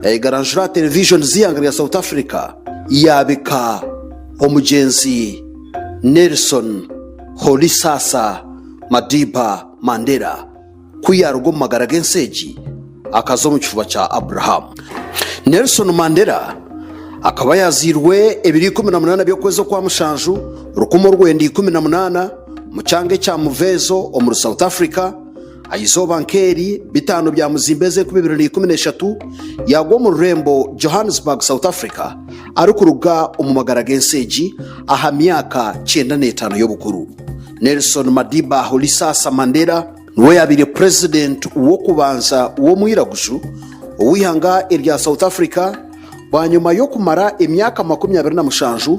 garanjura television ziyanga ya South Africa yabika omugenzi Nelson Holisasa Madiba Mandela kuyarugo magara genseji akazo mu kifuba cha Abraham. Nelson Mandela akaba yazirwe 2018 byokwezi kwa mushanju rukumo rwendi 18 mu cyange cya Muvezo omuri South Africa. Erizooba nkeri bitano bya muzimbeze ku 2013 yagwa mu Rembo Johannesburg South Africa ari kuruga umumagara genseji aha myaka 95 y'obukuru. Nelson Madiba Holisasa Mandela niwe yabire president wo kubanza wo muiragushu uwihanga irya South Africa banyuma yo kumara imyaka 27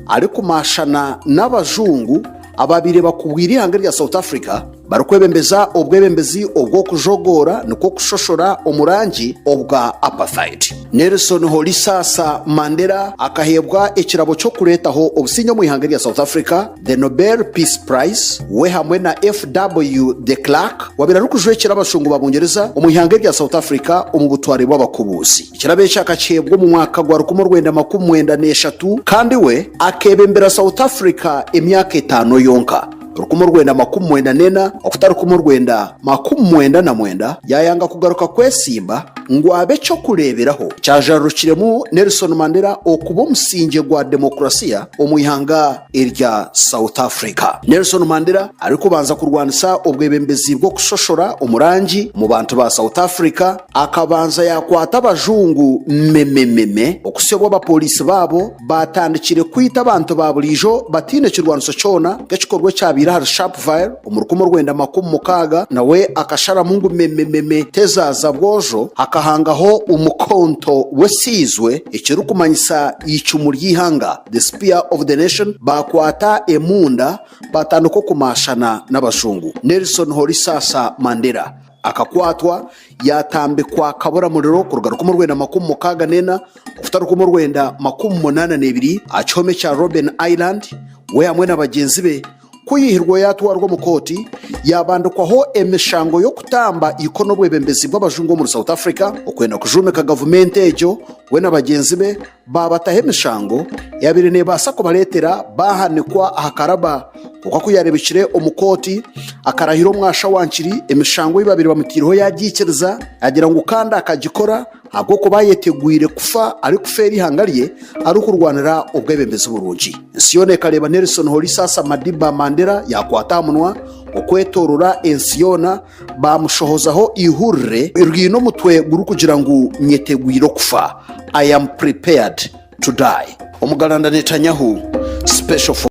ari kumashana n'abazungu ababire bakubwiri hanga rya South Africa barukwebembeza obwebembezi obwo kujogora niko kushoshora omurangi obwa apartheid. Nelson Holisasa Mandela akahebwa ekirabo cyo kuretaho obusinyo mu ihanga rya South Africa the Nobel Peace Prize we hamwe na FW de Klerk wabirarukujwe ekirabashungu babongereza mu ihanga rya South Africa omubutwari bw'abakubuzi. Ikirabe cyakacebwe mu mwaka gwa 1993 kandi we akebembera South Africa emyaka 5 yonka. Rukumo rwenda 19 okutari rukumo rwenda 19 yayanga kugaruka kwesimba ngo abe cyo kureberaho cyajarukiremu Nelson Mandela okuba musinge gwa demokrasiya omuyihanga irya South Africa. Nelson Mandela ari kubanza kurwanisa obwebembezi bwo kushoshora umurangi mu bantu ba South Africa akabanza yakwata abajungu memememe okusebwa abapolisi babo batandikire kwita abantu babulijo batine kirwanisa cyona gekikorwe cyabira har Sharpeville umurukumo rwenda 16 nawe akashara mungu memememe tezaza bwojo akahangaho umukonto wesizwe ikirukumanyisa icumuri yihanga the spear of the nation bakwata emunda batanduko kumashana n'abashungu. Nelson Holisasa Mandela akakwatwa yatambikwa kabora muriro kurugaruka mu rwenda 19 ufitaruko mu rwenda 82 achome cha Robben Island we hamwe n'abagenzi be kuyihirwa yatwarwa mu koti yabandukwaho emishango yo kutamba ikono bwebembezi bw'abajungu muri South Africa okwenda kujumeka government ejo we n'abagenzi be babatahe emishango yabirene basako baletera bahanikwa ahakaraba kuko kuyarebikire omukoti akarahiro mwasha wankiri emishango y'ibabiri bamutiriho yagikereza agira ngo kanda akagikora agwo ko bayeteguire kufa ari kuferi hangariye ari kurwanira ubwebembezi burungi. Ensiyone kareba Nelson Holisasa Madiba Mandela yakwata munwa okwetorura ensiyona bamushohozaho ihurre irwino mutwe guru kugira ngo nyeteguire kufa. I am prepared to die. Omugalanda Netanyahu special